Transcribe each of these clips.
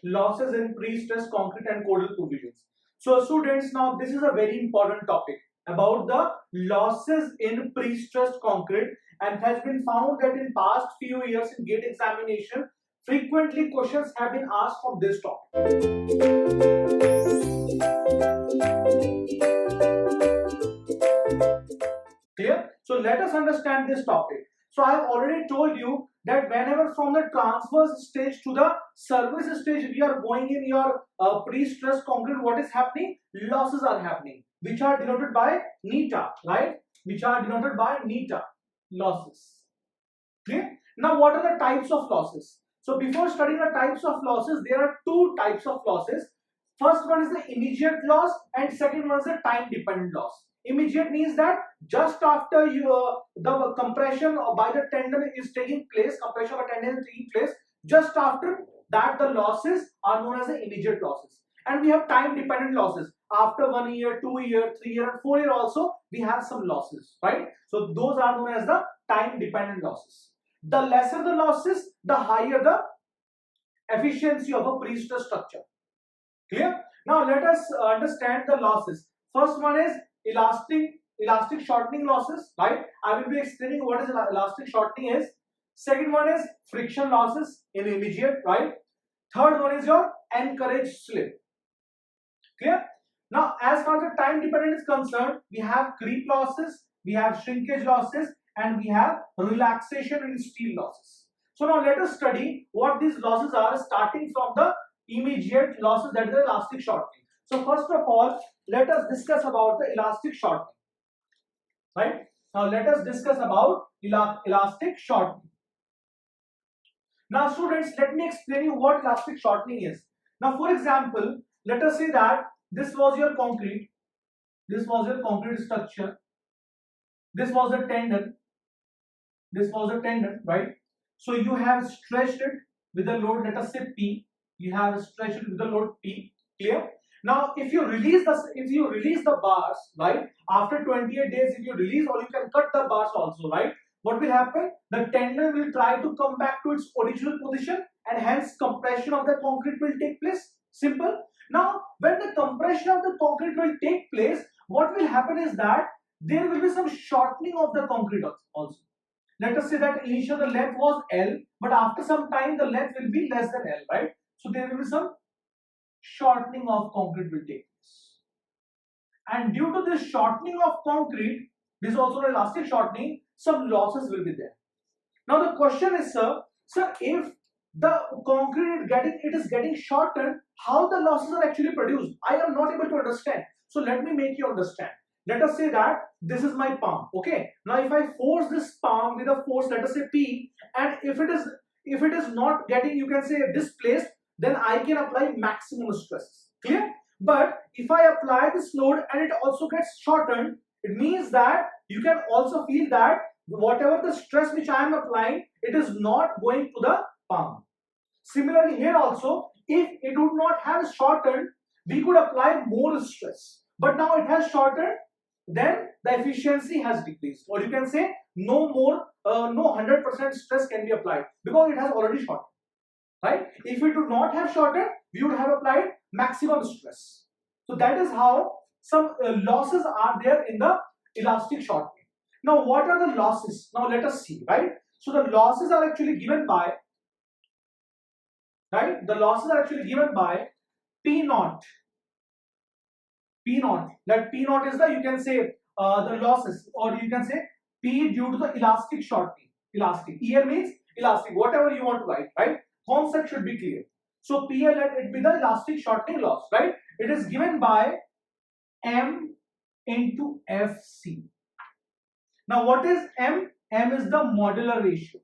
losses in pre-stressed concrete and codal provisions. So students, now this is a very important topic about the losses in pre-stressed concrete, and it has been found that in past few years in GATE examination, frequently questions have been asked from this topic. Clear? So let us understand this topic. So I have already told you that whenever from the transverse stage to the service stage we are going in your pre-stressed concrete, what is happening? Losses are happening, which are denoted by neta, right? Which are denoted by neta, losses. Clear? Now what are the types of losses? So before studying the types of losses, there are two types of losses. First one is the immediate loss and second one is the time dependent loss. Immediate means that just after the compression by the tendon is taking place, compression of a tendon is taking place, just after that the losses are known as the immediate losses. And we have time dependent losses. After 1 year, 2 year, 3 year and 4 year also we have some losses, right? So those are known as the time dependent losses. The lesser the losses, the higher the efficiency of a pre-stress structure. Clear? Now let us understand the losses. First one is elastic shortening losses, right? I will be explaining what is elastic shortening is. Second one is friction losses in immediate, right? Third one is your encouraged slip. Clear? Now as far as the time dependent is concerned, we have creep losses, we have shrinkage losses, and we have relaxation in steel losses. So now let us study what these losses are, starting from the immediate losses, that is the elastic shortening. So first of all, let us discuss about the elastic shortening, right? Now let us discuss about elastic shortening. Now students, let me explain you what elastic shortening is. Now for example, let us say that this was your concrete, this was your concrete structure, this was a tendon, this was a tendon, right? So you have stretched it with a load, let us say P. You have stretched it with the load P. Clear? Now, if you release the bars, right? After 28 days, if you release, or you can cut the bars also, right? What will happen? The tendon will try to come back to its original position, and hence compression of the concrete will take place. Simple. Now, when the compression of the concrete will take place, what will happen is that there will be some shortening of the concrete also. Let us say that initially the length was L, but after some time the length will be less than L, right? So there will be some shortening of concrete will take place. And due to this shortening of concrete, this is also an elastic shortening, some losses will be there. Now the question is, sir, if the concrete is getting shortened, how the losses are actually produced? I am not able to understand. So let me make you understand. Let us say that this is my palm. Okay. Now if I force this palm with a force, let us say P, and if it is not getting, you can say, displaced, then I can apply maximum stress. Clear? But if I apply this load and it also gets shortened, it means that you can also feel that whatever the stress which I am applying, it is not going to the palm. Similarly here also, if it would not have shortened, we could apply more stress. But now it has shortened, then the efficiency has decreased, or you can say no 100% stress can be applied because it has already shortened, right? If it would not have shortened, we would have applied maximum stress. So that is how some losses are there in the elastic shortening. Now what are the losses? Now let us see, right? So the losses are actually given by, right? The losses are actually given by P naught. P naught. That P naught is the, you can say, the losses, or you can say P due to the elastic shortening. Elastic. EL means elastic. Whatever you want to write, right? Concept should be clear. So PL, let it be the elastic shortening loss, right? It is given by M into FC. Now what is M? M is the modular ratio.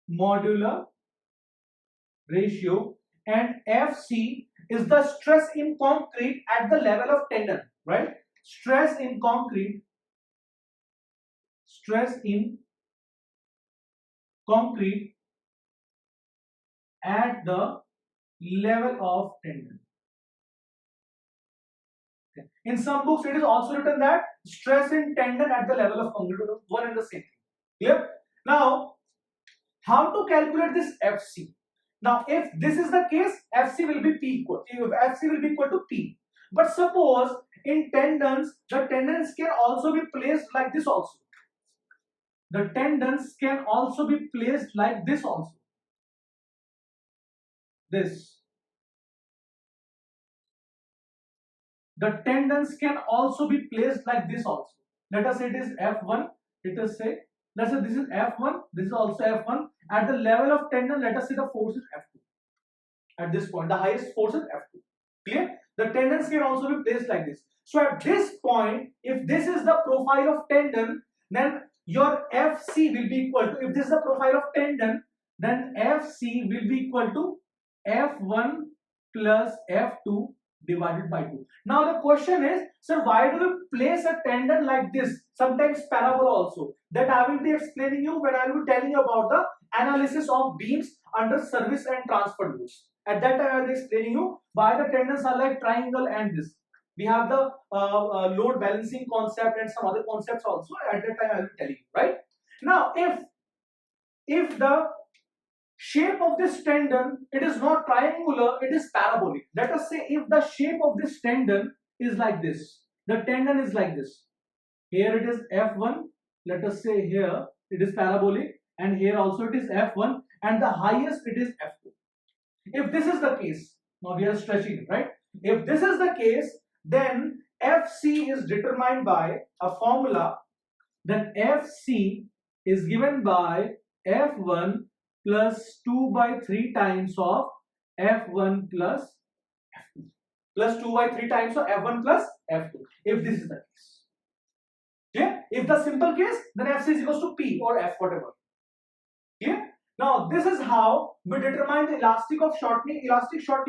Modular ratio, and FC is the stress in concrete at the level of tendon, right? Stress in concrete at the level of tendon. Okay. In some books it is also written that stress in tendon at the level of concrete, one and the same thing. Clear? Now How to calculate this FC? Now, if this is the case, FC will be P equal. FC will be equal to P. But suppose in tendons, the tendons can also be placed like this also. The tendons can also be placed like this also. This. The tendons can also be placed like this also. Let us say it is F1. Let's say this is F1. This is also F1. At the level of tendon, let us say the force is F2. At this point, the highest force is F2. Clear? The tendons can also be placed like this. So at this point, if this is the profile of tendon, then your FC will be equal to, if this is the profile of tendon, then FC will be equal to F1 plus F2 divided by 2. Now the question is, sir, why do we place a tendon like this, sometimes parabola also? That I will be explaining you when I will be telling you about the analysis of beams under service and transfer loads. At that time I will be explaining you why the tendons are like triangle and this. We have the load balancing concept and some other concepts also. At that time I will be telling you, right? Now if the shape of this tendon, it is not triangular, it is parabolic. Let us say if the shape of this tendon is like this, the tendon is like this. Here it is F1, let us say here it is parabolic, and here also it is F1, and the highest it is F2. If this is the case, now we are stretching it, right? If this is the case, then FC is determined by a formula. Then FC is given by F1 plus 2 by 3 times of F1 plus F2. Plus 2 by 3 times of F1 plus F2. If this is the case. Okay? If the simple case, then FC is equals to P or F, whatever. Okay? Now, this is how we determine the elastic shortening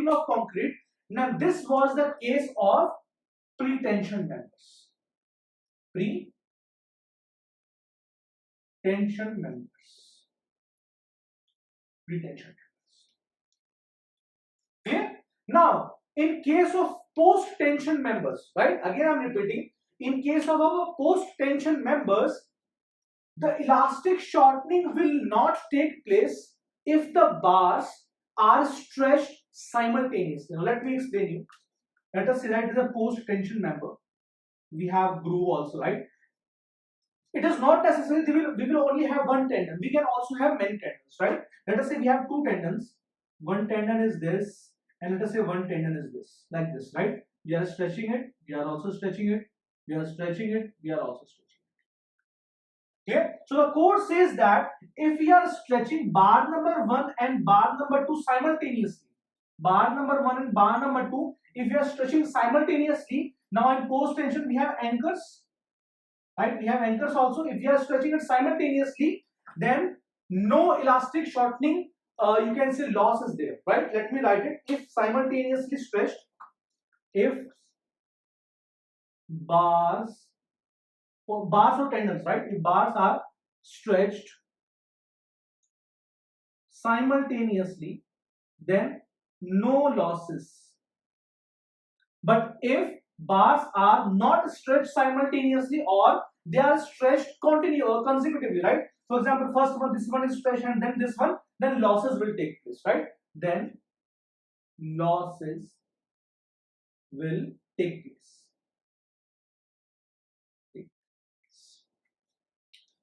of concrete. Now, this was the case of pre-tension members. Pre-tension members. Okay? Now, in case of post-tension members, right? Again, I'm repeating. In case of our post-tension members, the elastic shortening will not take place if the bars are stretched simultaneously. Now, let me explain you. Let us say that is a post-tension member. We have groove also, right? It is not necessary we will only have one tendon. We can also have many tendons, right? Let us say we have two tendons. One tendon is this, and let us say one tendon is this, like this, right? We are stretching it, we are also stretching it, we are stretching it, we are also stretching it. Okay? So the code says that if we are stretching bar number 1 and bar number 2 simultaneously, bar number 1 and bar number 2, if we are stretching simultaneously, now in post tension we have anchors. Right, we have anchors also. If you are stretching it simultaneously, then no elastic shortening, you can say loss is there, right? Let me write it. If simultaneously stretched, if bars or tendons, right? If bars are stretched simultaneously, then no losses. But if bars are not stretched simultaneously or they are stretched consecutively, right? For example, first one, this one is stretched and then this one, then losses will take place, right? Then losses will take place.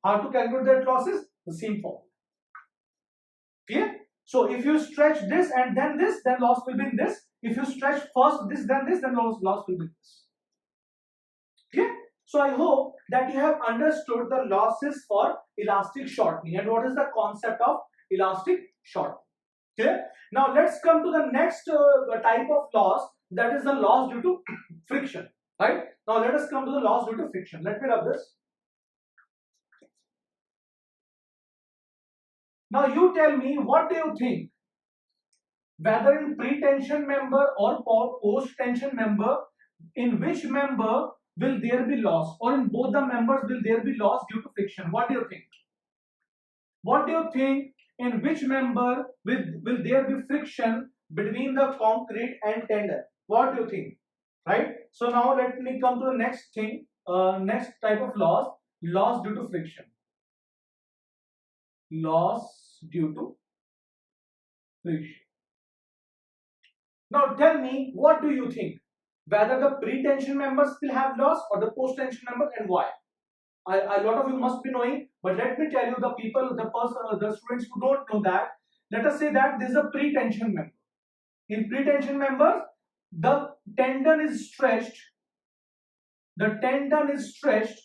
How to calculate that losses? The same form. Clear? So if you stretch this and then this, then loss will be in this. If you stretch first this, then loss will be this. Okay? So I hope that you have understood the losses for elastic shortening and what is the concept of elastic shortening. Okay? Now let's come to the next type of loss, that is the loss due to friction. Right? Now let us come to the loss due to friction. Let me rub this. Now you tell me, what do you think? Whether in pre-tension member or post-tension member, in which member will there be loss, or in both the members will there be loss due to friction? What do you think? What do you think, in which member will there be friction between the concrete and tendon? What do you think? Right? So now let me come to the next thing, next type of loss due to friction. Loss due to friction. Now tell me, what do you think? Whether the pre-tension members will have loss or the post-tension members, and why? A lot of you must be knowing, but let me tell you, the people, the students who don't know that, let us say that this is a pre-tension member. In pre-tension members, the tendon is stretched, the tendon is stretched,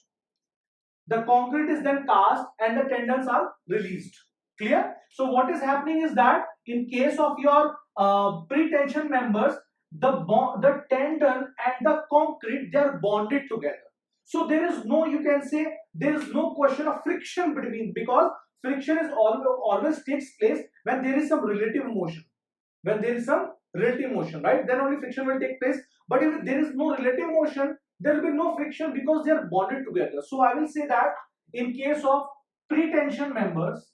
the concrete is then cast, and the tendons are released. Clear? So what is happening is that in case of your pre-tension members, the tendon and the concrete, they are bonded together. So there is no, you can say, there is no question of friction between, because friction is always takes place when there is some relative motion. When there is some relative motion, right? Then only friction will take place. But if there is no relative motion, there will be no friction because they are bonded together. So I will say that in case of pre-tension members,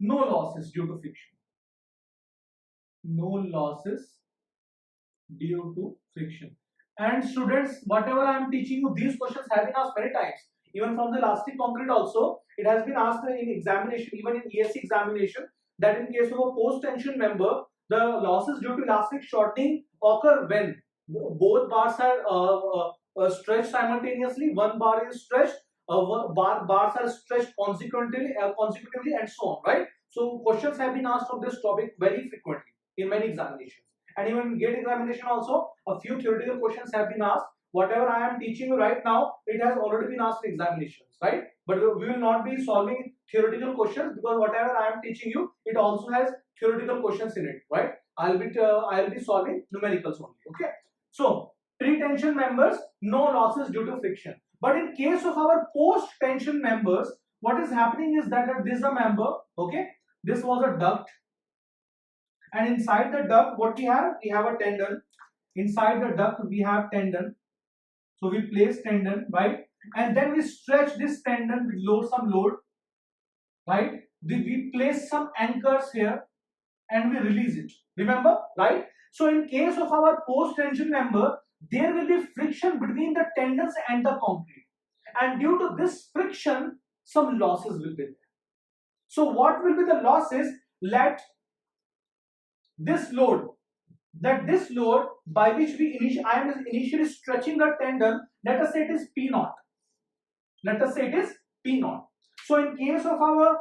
no losses due to friction. No losses due to friction. And students, whatever I am teaching you, these questions have been asked many times. Even from the elastic concrete also, it has been asked in examination, even in ESC examination, that in case of a post-tension member, the losses due to elastic shortening occur when both bars are stretched simultaneously, one bar is stretched, bars are stretched consecutively, and so on, right? So questions have been asked on this topic very frequently in many examinations. And even in GATE examination also, a few theoretical questions have been asked. Whatever I am teaching you right now, it has already been asked in examinations, right? But we will not be solving theoretical questions, because whatever I am teaching you, it also has theoretical questions in it, right? I'll be solving numericals only. Okay. So pre-tension members, no losses due to friction. But in case of our post-tension members, what is happening is that this is a member. Okay. This was a duct. And inside the duct, what we have? We have a tendon. Inside the duct, we have tendon. So we place tendon, right? And then we stretch this tendon with some load, right? We place some anchors here and we release it. Remember, right? So in case of our post-tension member, there will be friction between the tendons and the concrete. And due to this friction, some losses will be there. So what will be the losses? Let this load, by which I am initially stretching the tendon, let us say it is P naught. Let us say it is P naught. So in case of our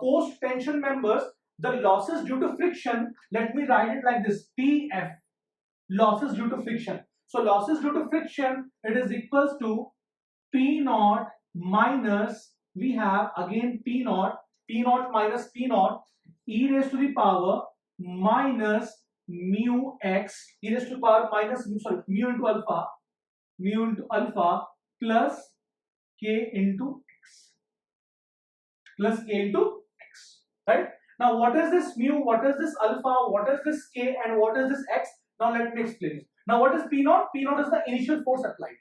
post tension members, the losses due to friction, let me write it like this: PF, losses due to friction. So losses due to friction, it is equals to P naught minus, we have again P naught minus P naught, e raised to the power minus mu x, e raised to the power minus mu into alpha plus k into x, right? Now what is this mu, what is this alpha, what is this k, and what is this x? Now let me explain it. Now what is P naught? P naught is the initial force applied.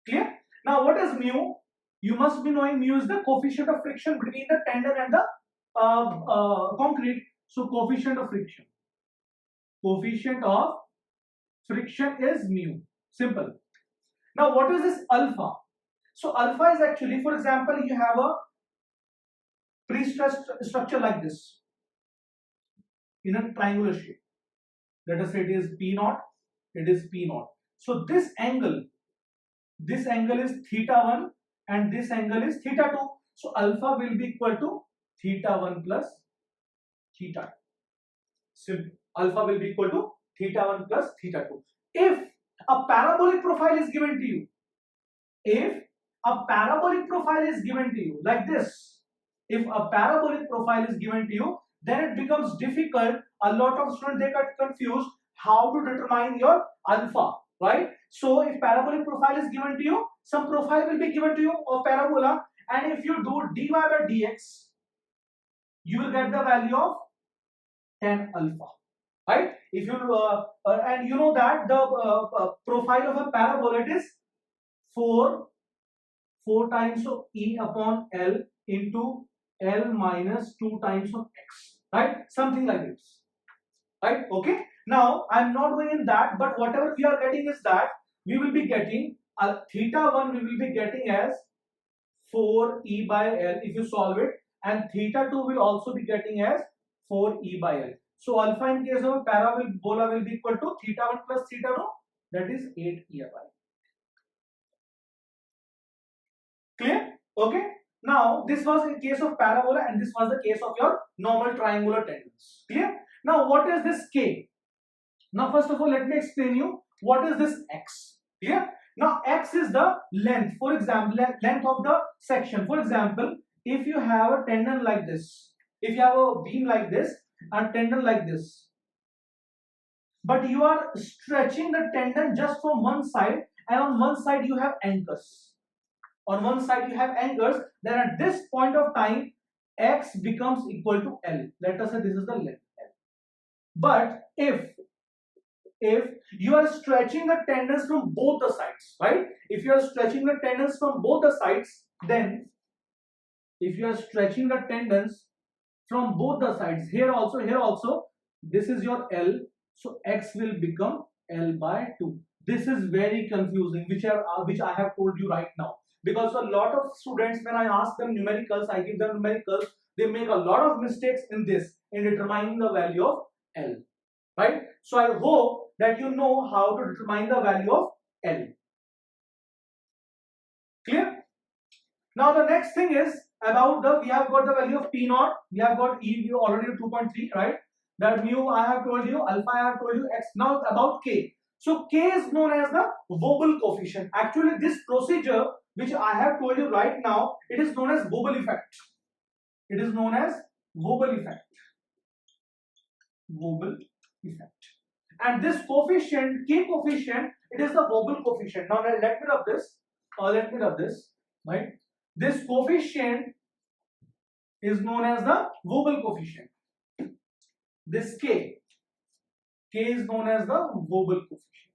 Clear? Now what is mu? You must be knowing mu is the coefficient of friction between the tendon and the concrete. So coefficient of friction. Coefficient of friction is mu. Simple. Now what is this alpha? So alpha is actually, for example, you have a pre-stressed structure like this in a triangular shape. Let us say it is P naught. It is P naught. So this angle is theta 1 and this angle is theta 2. So alpha will be equal to theta 1 plus theta 2. Simple. Alpha will be equal to theta 1 plus theta 2. If a parabolic profile is given to you, like this, if a parabolic profile is given to you, then it becomes difficult. A lot of students, they get confused how to determine your alpha, right? So if parabolic profile is given to you, some profile will be given to you of parabola, and if you do dy by dx, you will get the value of tan alpha, right? If you and you know that the profile of a parabola, it is 4 times of E upon L into L minus 2 times of X, right? Something like this, right? Okay. Now I'm not going in that, but whatever we are getting is that we will be getting theta 1 we will be getting as 4e by L if you solve it, and theta 2 will also be getting as 4e by L. So alpha in case of parabola will be equal to theta 1 plus theta 2, that is 8e by L. Clear? Okay. Now this was in case of parabola and this was the case of your normal triangular tendons. Clear? Now what is this K? Now first of all let me explain you what is this X. Clear? Now X is the length, for example length of the section. For example, if you have a tendon like this, if you have a beam like this and tendon like this, but you are stretching the tendon just from one side, and on one side you have anchors. On one side you have anchors, then at this point of time X becomes equal to L. Let us say this is the length L. But if you are stretching the tendons from both the sides, right? If you are stretching the tendons from both the sides, then if you are stretching the tendons from both the sides, here also, this is your L, so X will become L by 2. This is very confusing, which I have told you right now, because a lot of students, when I ask them numericals, I give them numericals, they make a lot of mistakes in determining the value of L, right? So I hope that you know how to determine the value of L. Clear? Now the next thing is about we have got the value of P naught, we have got E, we already 2.3, right? That mu I have told you, alpha I have told you, X. Now about K. So K is known as the Vogel coefficient. Actually this procedure which I have told you right now, it is known as Vogel effect. It is known as Vogel effect. Vogel effect. And this coefficient, K coefficient, it is the Vogel coefficient. Now let me rub this, right? This coefficient is known as the Vogel coefficient. This K is known as the Vogel coefficient.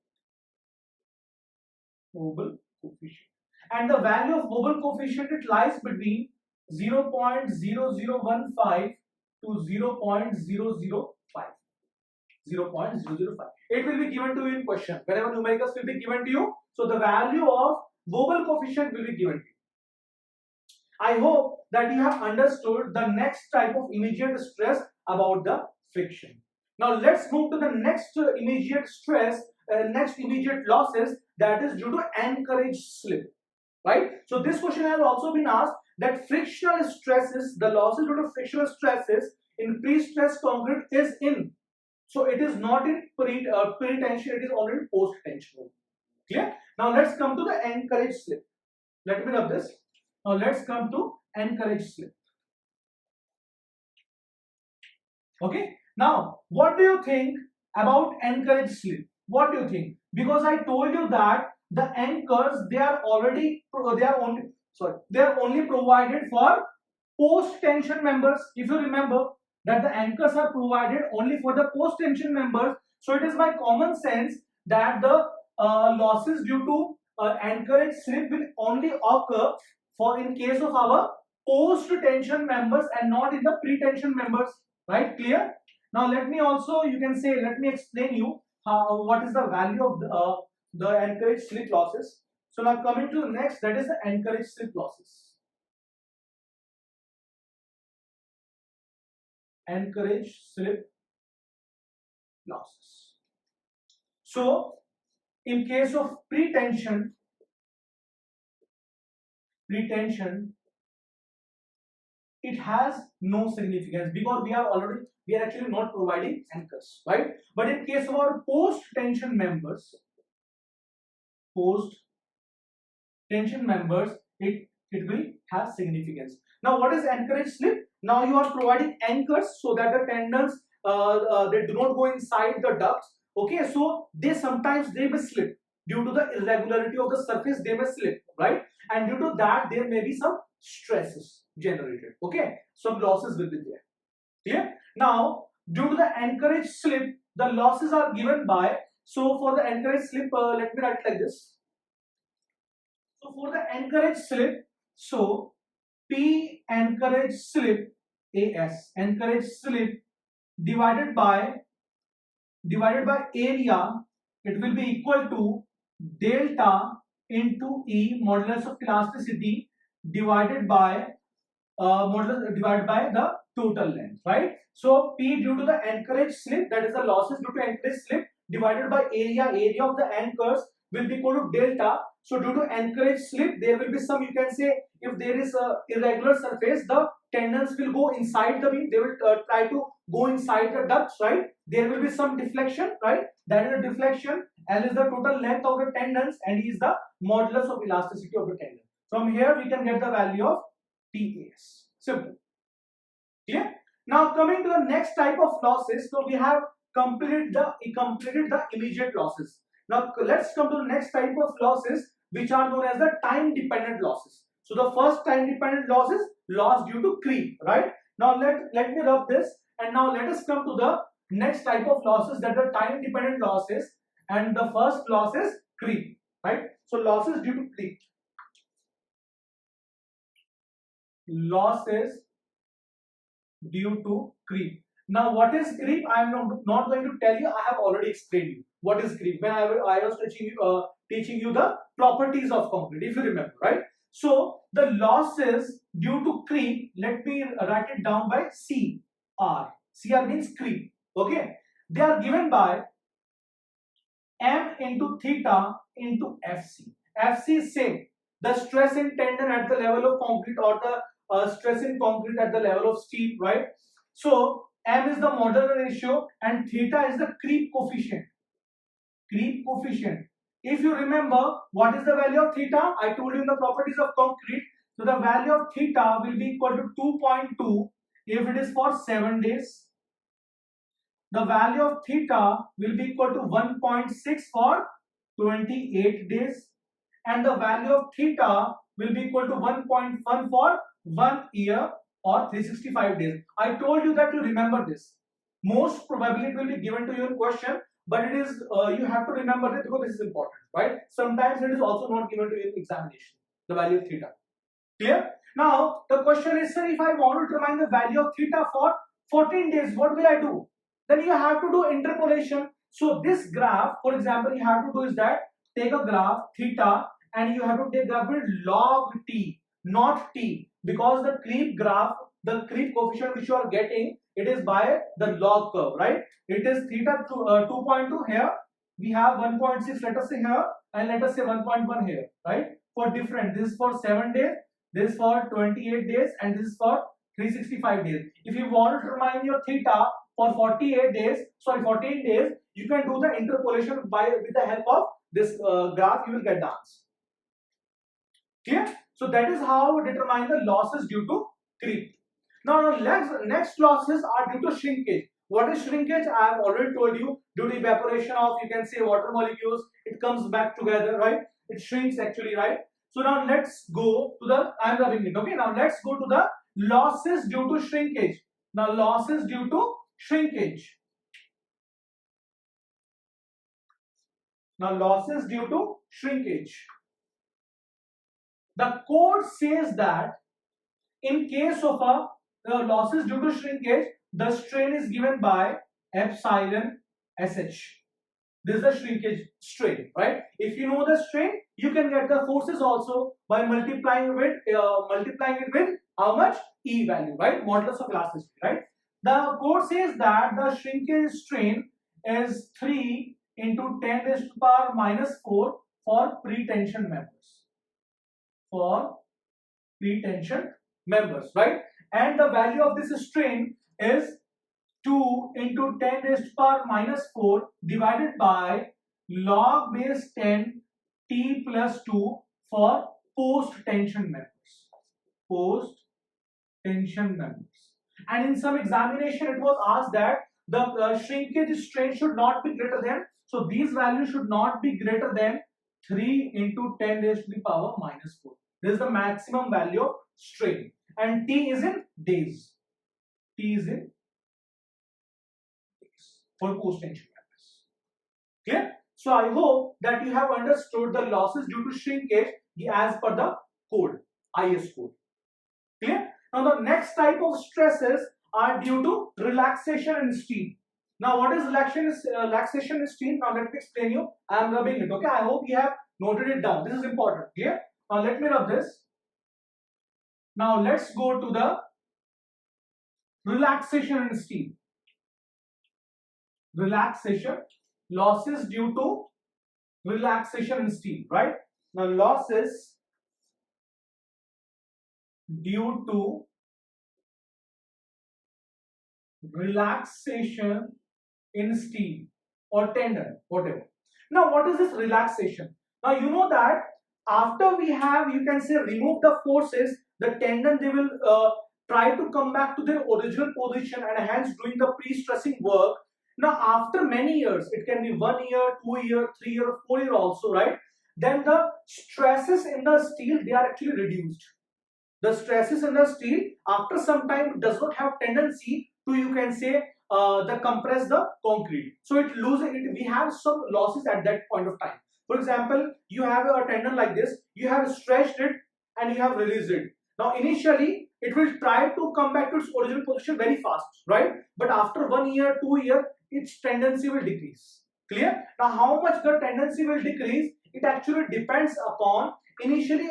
Vogel coefficient. And the value of Vogel coefficient, it lies between 0.0015 to 0.005. 0.005. It will be given to you in question. Whenever numericals will be given to you, so the value of Vogel coefficient will be given to you. I hope that you have understood the next type of immediate stress about the friction. Now let's move to the next immediate stress, next immediate losses, that is due to anchorage slip, right? So this question has also been asked, that frictional stresses, the losses due to frictional stresses in pre-stressed concrete is in. So it is not in pre-tension, it is only post-tension. Clear? Now let's come to the anchorage slip. Let me rub this. Now let's come to anchorage slip. Okay. Now what do you think about anchorage slip? What do you think? Because I told you that the anchors, they are only provided for post-tension members. If you remember that the anchors are provided only for the post-tension members, so it is by common sense that the losses due to anchorage slip will only occur for in case of our post-tension members and not in the pre-tension members, right? Clear? Now let me explain you what is the value of the anchorage slip losses. So now coming to the next, that is the anchorage slip losses. Anchorage slip losses. So in case of pre-tension, it has no significance because we are actually not providing anchors, right? But in case of our post-tension members, it will have significance. Now what is anchorage slip? Now you are providing anchors so that the tendons they do not go inside the ducts. Okay, so sometimes they may slip due to the irregularity of the surface, they may slip, right? And due to that there may be some stresses generated. Okay, some losses will be there. Clear? Now due to the anchorage slip, the losses are given by, so for the anchorage slip, let me write like this. So for the anchorage slip, so P anchorage slip AS, anchorage slip divided by area, it will be equal to delta into E modulus of elasticity divided by modulus divided by the total length, right? So P due to the anchorage slip, that is the losses due to anchorage slip, divided by area of the anchors will be equal to delta. So due to anchorage slip, there will be some, you can say, if there is a irregular surface, the tendons will go inside the beam, they will try to go inside the ducts, right? There will be some deflection, right? That is a deflection. L is the total length of the tendons and E is the modulus of elasticity of the tendon. From here we can get the value of TAS. Simple. Yeah. Now coming to the next type of losses, so we have completed the immediate losses. Now let's come to the next type of losses, which are known as the time dependent losses. So the first time dependent loss is loss due to creep, right? Now let me rub this, and now let us come to the next type of losses, that are time dependent losses, and the first loss is creep, right? So losses due to creep. Losses due to creep. Now what is creep? I am not going to tell you, I have already explained you what is creep when I was teaching you the properties of concrete, if you remember, right? So the losses due to creep, let me write it down by CR. CR means creep, okay? They are given by M into theta into FC. FC is same, the stress in tendon at the level of concrete, or the stress in concrete at the level of steel, right? So M is the modular ratio and theta is the creep coefficient. Creep coefficient. If you remember, what is the value of theta? I told you in the properties of concrete. So the value of theta will be equal to 2.2 if it is for 7 days. The value of theta will be equal to 1.6 for 28 days, and the value of theta will be equal to 1.1 for 1 year or 365 days. I told you that to remember this. Most probably it will be given to you in question, but it is you have to remember it because this is important, right? Sometimes it is also not given to you in examination, the value of theta. Clear? Now the question is, sir, if I want to determine the value of theta for 14 days, what will I do? Then you have to do interpolation. So this graph, for example, you have to do is that take a graph theta and you have to take graph with log t, not t, because the creep graph, the creep coefficient which you are getting, it is by the log curve, right? It is theta to 2.2 here. We have 1.6, let us say here, and let us say 1.1 here, right? For different, this is for 7 days, this is for 28 days, and this is for 365 days. If you want to determine your theta for 48 days, sorry, 14 days, you can do the interpolation with the help of this graph. You will get the answer. Clear? So that is how we determine the losses due to creep. Now next losses are due to shrinkage. What is shrinkage? I have already told you, due to evaporation of, you can say, water molecules, it comes back together, right? It shrinks actually, right? So now let's go to the, I am rubbing it, okay? Now let's go to the losses due to shrinkage. Now losses due to shrinkage. Now losses due to shrinkage. The code says that in case of a losses due to shrinkage, the strain is given by epsilon SH. This is the shrinkage strain, right? If you know the strain, you can get the forces also by multiplying it with how much? E value, right? Modulus of elasticity, right? The code says that the shrinkage strain is 3 into 10 raised to the power minus 4 for pre-tension members. For pre-tension members, right? And the value of this strain is 2 into 10 raised to the power minus 4 divided by log base 10 T plus 2 for post-tension members. Post-tension members. And in some examination, it was asked that the shrinkage strain should not be greater than, so these values should not be greater than 3 into 10 raised to the power minus 4. This is the maximum value of strain. And T is in days. T is in days for post-tension members. Clear? So I hope that you have understood the losses due to shrinkage as per the code, IS code. Clear? Now the next type of stresses are due to relaxation in steel. Now what is relaxation in steel? Now let me explain you. I am rubbing it. Okay. I hope you have Noted it down. This is important. Clear? Now let me rub this. Now let's go to the relaxation in steel. Relaxation, losses due to relaxation in steel, right? Now losses due to relaxation in steel or tendon, whatever. Now what is this relaxation? Now you know that after we have, you can say, remove the forces, the tendon, they will try to come back to their original position and hence doing the pre-stressing work. Now after many years, it can be 1 year, 2 year, 3 year, 4 year also, right? Then the stresses in the steel, they are actually reduced. The stresses in the steel after some time does not have tendency to, you can say, the compress the concrete. So it loses it. We have some losses at that point of time. For example, you have a tendon like this, you have stretched it and you have released it. Now initially it will try to come back to its original position very fast, right? But after 1 year, 2 year, its tendency will decrease. Clear? Now how much the tendency will decrease, it actually depends upon initially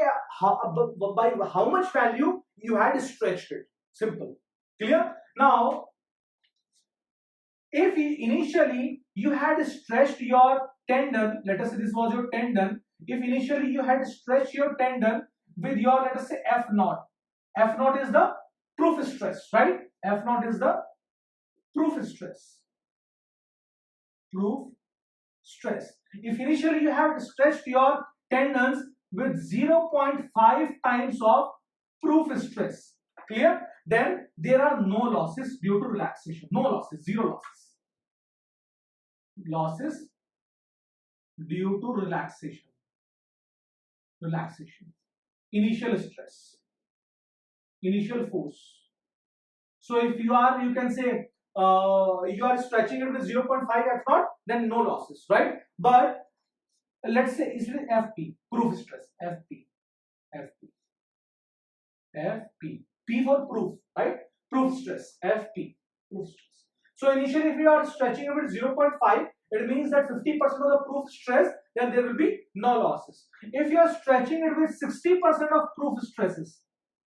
by how much value you had stretched it. Simple. Clear? Now if initially you had stretched your tendon, let us say this was your tendon, if initially you had stretched your tendon with your, let us say, F naught. F naught is the proof stress, right? F naught is the proof stress. Proof stress. If initially you have stretched your tendons with 0.5 times of proof stress, clear? Then there are no losses due to relaxation. No losses, zero losses. Losses due to relaxation. Relaxation. Initial stress. Initial force. So if you are, you can say, you are stretching it with 0.5 F naught, then no losses, right? But let's say it's FP, proof stress, FP, FP, FP, P for proof, right? Proof stress, FP, proof stress. So initially if you are stretching it with 0.5, it means that 50% of the proof stress, then there will be no losses. If you are stretching it with 60% of proof stresses,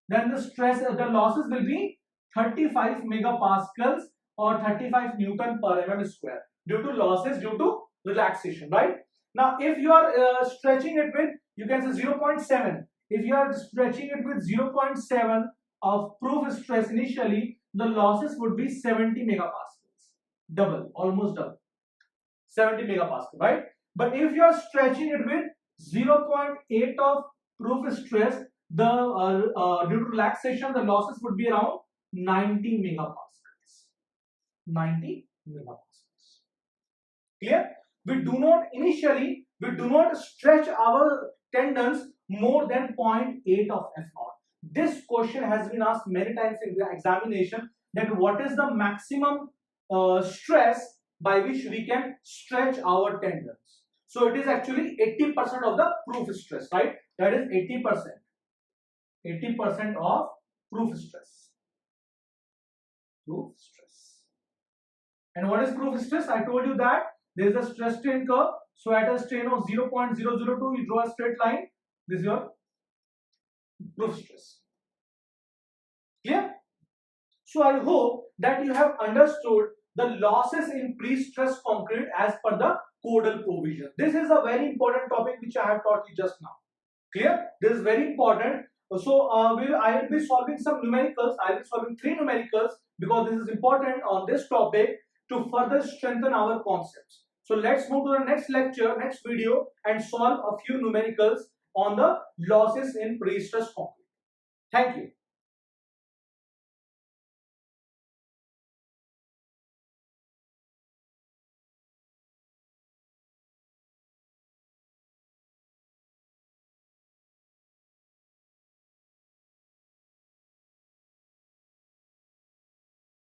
then the losses will be 35 megapascals or 35 Newton per mm square due to losses due to relaxation, right? Now if you are stretching it with, you can say, 0.7, if you are stretching it with 0.7 of proof stress initially, the losses would be 70 megapascals, double, almost double, 70 megapascal, right? But if you are stretching it with 0.8 of proof stress, the due to relaxation, the losses would be around 90 megapascals. 90 megapascals. Clear? We do not stretch our tendons more than 0.8 of F naught. This question has been asked many times in the examination, that what is the maximum stress by which we can stretch our tendons. So it is actually 80% of the proof stress, right? That is 80%. 80% of proof stress. Proof stress. And what is proof stress? I told you that there is a stress strain curve. So at a strain of 0.002, you draw a straight line. This is your proof stress. Clear? So I hope that you have understood the losses in pre-stressed concrete as per the codal provision. This is a very important topic which I have taught you just now. Clear? This is very important. So I will be solving some numericals. I will be solving 3 numericals because this is important on this topic to further strengthen our concepts. So let's move to the next lecture, next video, and solve a few numericals on the losses in pre-stressed concrete. Thank you.